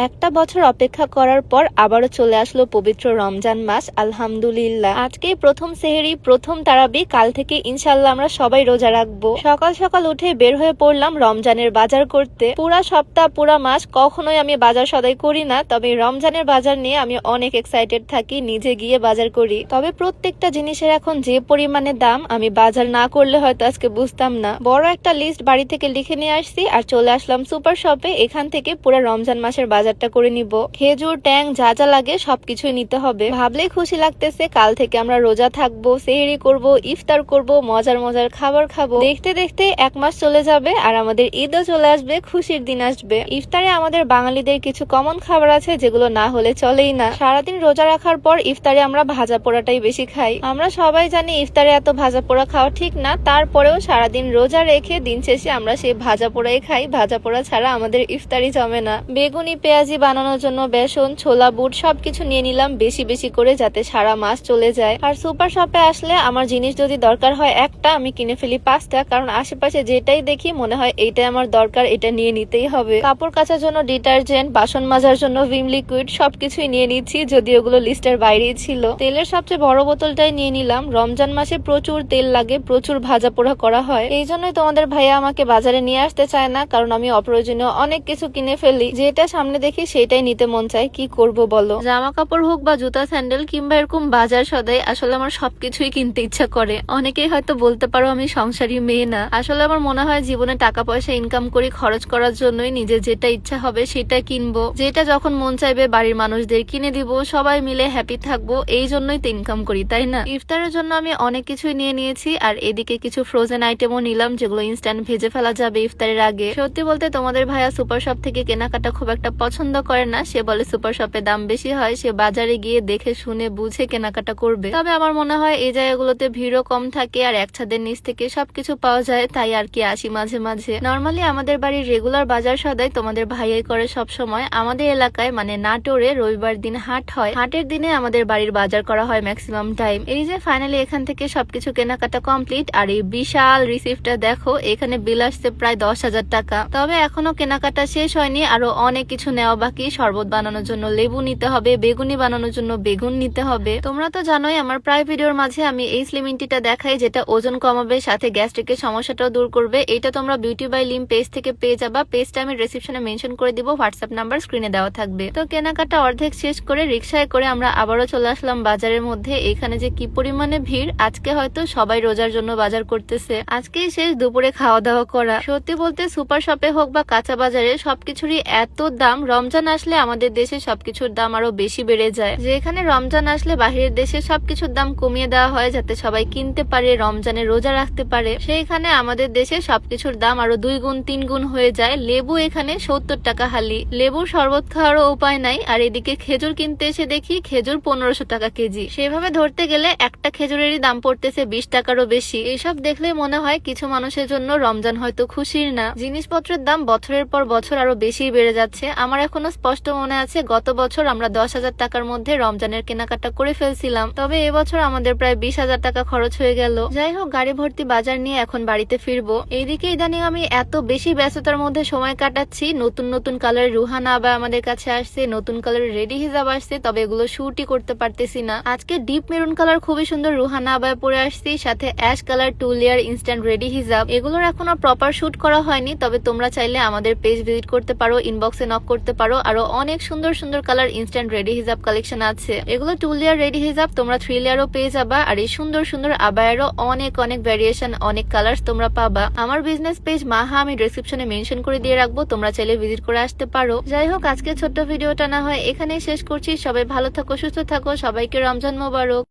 একটা বছর অপেক্ষা করার পর আবারও চলে আসলো পবিত্র রমজান মাস। আলহামদুলিল্লাহ, আজকেই প্রথম সেহরি, প্রথম তারাবি। কাল থেকে ইনশাল্লাহ আমরা সবাই রোজা রাখবো। সকাল সকাল উঠে বের হয়ে পড়লাম রমজানের বাজার করতে। পুরা সপ্তাহ পুরা মাস কখনোই আমি বাজার সদাই করি না, তবে রমজানের বাজার নিয়ে আমি অনেক এক্সাইটেড থাকি, নিজে গিয়ে বাজার করি। তবে প্রত্যেকটা জিনিসের এখন যে পরিমাণে দাম, আমি বাজার না করলে হয়তো আজকে বুঝতাম না। বড় একটা লিস্ট বাড়ি থেকে লিখে নিয়ে আসছি আর চলে আসলাম সুপার শপে। এখান থেকে পুরো রমজান মাসের বাজারটা করে নিব। খেজুর, ট্যাং যা যা লাগে সবকিছুই নিতে হবে। ভাবলেই খুশি লাগতেছে, কাল থেকে আমরা রোজা থাকবো, সেহরি করব, ইফতার করব, মজার মজার খাবার খাবো। দেখতে দেখতে এক মাস চলে যাবে আর আমাদের ঈদও চলে আসবে, খুশির দিন আসবে। ইফতারে আমাদের বাঙালিদের কিছু কমন খাবার আছে যেগুলো না হলে চলেই না। সারাদিন রোজা রাখার পর ইফতারে আমরা ভাজা পোড়াটাই বেশি খাই। আমরা সবাই জানি ইফতারে এত ভাজা পোড়া খাওয়া ঠিক না, তারপরেও সারাদিন রোজা রেখে দিন শেষে আমরা সেই ভাজা পোড়াই খাই। ভাজা পোড়া ছাড়া আমাদের ইফতারি জমে না। বেগুনি পেঁয়াজি বানানোর জন্য বেসন, ছোলা, বুট সবকিছু নিয়ে নিলাম বেশি বেশি করে, যাতে সারা মাস চলে যায়। আর সুপার শপে আসলে আমার জিনিস যদি দরকার হয় একটা, আমি কিনে ফেলি 5টা, কারণ আশেপাশে যেটাই দেখি মনে হয় এইটাই আমার দরকার, এটা নিয়ে নিতেই হবে। কাপড় কাচার জন্য ডিটারজেন্ট, বাসন মাজার জন্য ভিম লিকুইড সবকিছুই নিয়ে নিচ্ছি, যদি ওগুলো লিস্টের বাইরেই ছিল। তেলের সবচেয়ে বড় বোতলটাই নিয়ে নিলাম। রমজান মাসে প্রচুর তেল লাগে, প্রচুর ভাজা পোড়া করা হয়। এই জন্যই তোমাদের ভাইয়া আমাকে বাজারে নিয়ে আসতে চায় না, কারণ আমি অপ্রয়োজনীয় অনেক কিছু কিনে ফেলি। যেটা সামনে দেখি সেটাই নিতে মন চায়, কি করব বলো। জামা কাপড় হোক বা জুতা, স্যান্ডেল কিংবা এরকম বাজার সদাই, আসলে আমার সবকিছুই কিনতে ইচ্ছা করে। অনেকেই হয়তো বলতে পারো আমি সংসারী মেয়ে না, আসলে আমার মনে হয় জীবনে টাকা পয়সা ইনকাম করি খরচ করার জন্যই। নিজের যেটা ইচ্ছা হবে সেটা কিনবো, যেটা যখন মন চাইবে বাড়ির মানুষদের কিনে দিব, সবাই মিলে হ্যাপি থাকবো, এই জন্যই তো ইনকাম করি, তাই না? ইফতারের জন্য আমি অনেক কিছুই নিয়ে নিয়েছি, আর এদিকে কিছু ফ্রোজেন আইটেমও নিলাম যেগুলো ইনস্ট্যান্ট ভেজে ফেলা যাবে ইফতারের আগে। সত্যি বলতে তোমাদের ভাইয়া সুপার শপ থেকে কেনাকাটা খুব একটা পছন্দ করে না। সে বলে সুপার শপে দাম বেশি হয়, সে বাজারে গিয়ে দেখে শুনে বুঝে কেনাকাটা করবে। তবে আমার মনে হয় এই জায়গাগুলোতে ভিড়ও কম থাকে আর এক ছাদের নিচ থেকে সবকিছু পাওয়া যায়, তাই আর কি আসি মাঝে মাঝে। নর্মালি আমাদের বাড়ির রেগুলার বাজার সদাই তোমাদের ভাইয়াই করে সব সময়। আমাদের এলাকায় মানে নাটোরে রবিবার দিন হাট হয়, হাটের দিনে আমাদের বাড়ির বাজার করা হয় ম্যাক্সিমাম টাইম। এই যে ফাইনালি এখান থেকে সবকিছু কেনাকাটা কমপ্লিট, আর এই বিশাল রিসিপ্টটা দেখো, এখানে বিল আসছে প্রায় 10,000 টাকা। তবে এখনো কেনাকাটা শেষ হয়নি, আরো অনেক কিছু নেওয়া বাকি। শরবত বানানোর জন্য লেবু নিতে হবে, বেগুনি বানানোর জন্য বেগুন নিতে হবে। তোমরা তো জানোই আমার প্রায় ভিডিওর মাঝে আমি এই স্লিমিনটিটা দেখাই, যেটা ওজন কমাবে সাথে গ্যাস্ট্রিকের সমস্যাটাও দূর করবে। এটা তোমরা বিউটি বাই লিম পেজ থেকে পেয়ে যাবা। পেজটা আমি ডেসক্রিপশনে মেনশন করে দিব, হোয়াটসঅ্যাপ নাম্বার স্ক্রিনে দেওয়া থাকবে। তো কেনাকাটা অর্ধেক শেষ করে রিক্সায় করে আমরা আবারও চলে আসলাম বাজারের মধ্যে। এখানে যে কি পরিমাণে ভিড়, আজকে হয়তো সবাই রোজার জন্য বাজার করতেছে। আজকেই শেষ দুপুরে খাওয়া দাওয়া করা। সত্যি বলতে সুপার শপে হোক বা কাঁচা বাজারে সবকিছুরই এত দাম। রমজান আসলে আমাদের দেশে সবকিছুর দাম আরো বেশি বেড়ে যায়। যেখানে রমজান আসলে বাহিরের দেশে সবকিছুর দাম কমিয়ে দেওয়া হয় যাতে সবাই কিনতে পারে, রমজানে রোজা রাখতে পারে, সেইখানে আমাদের দেশে সবকিছুর দাম আরো 2 গুণ 3 গুণ হয়ে যায়। লেবু এখানে 70 টাকা হালি, লেবুর শরবত খাওয়ারও উপায় নাই। আর এদিকে খেজুর কিনতে এসে দেখি খেজুর 1500 টাকা কেজি। সেভাবে ধরতে গেলে একটা খেজুরেরই দাম পড়তেছে 20 টাকারও বেশি। এসব দেখলে মনে হয় কিছু মানুষের জন্য রমজান হয়তো খুশির না। জিনিসপত্রের দাম বছরের পর বছর আরো বেশি বেড়ে যাচ্ছে। আমার এখনো স্পষ্ট মনে আছে গত বছর আমরা 10,000 টাকার মধ্যে রমজানের কেনাকাটা করে ফেলছিলাম, তবে এবছর আমাদের প্রায় 20,000 টাকা খরচ হয়ে গেল। যাই হোক, গাড়ি ভর্তি বাজার নিয়ে এখন বাড়িতে ফিরবো। এইদিকে ইদানিং আমি এত বেশি ব্যস্ততার মধ্যে সময় কাটাচ্ছি, নতুন নতুন কালারের রুহানা আবার আমাদের কাছে আসছে, নতুন কালারের রেডি হিজাব আসছে, তবে এগুলো শুটই করতে পারতেছি না। আজকে ডিপ মেরুন কালার খুবই সুন্দর রুহানা আবার পরে আসছি, সাথে ash colour 2 layer instant ready হিজাব। এগুলোর এখনো প্রপার শুট করা হয়নি, তবে তোমরা চাইলে আমাদের পেজ ভিজিট করতে পারো, ইনবক্সে নক করতে পারো। আরো অনেক সুন্দর সুন্দর কালার ইনস্ট্যান্ট রেডি হিজাব কালেকশন আছে। এগুলো 2 লেয়ার রেডি হিজাব, তোমরা 3 লেয়ারও পেয়ে যাবা। আর এই সুন্দর সুন্দর আবায়ারও অনেক অনেক ভ্যারিয়েশন, অনেক কালার্স তোমরা পাবা। আমার বিজনেস পেজ মাহা আমি ডেসক্রিপশনে মেনশন করে দিয়ে রাখবো, তোমরা চাইলে ভিজিট করে আসতে পারো। যাই হোক, আজকে ছোট্ট ভিডিওটা না হয় এখানেই শেষ করছি। সবাই ভালো থাকো, সুস্থ থাকো, সবাইকে রমজান মোবারক।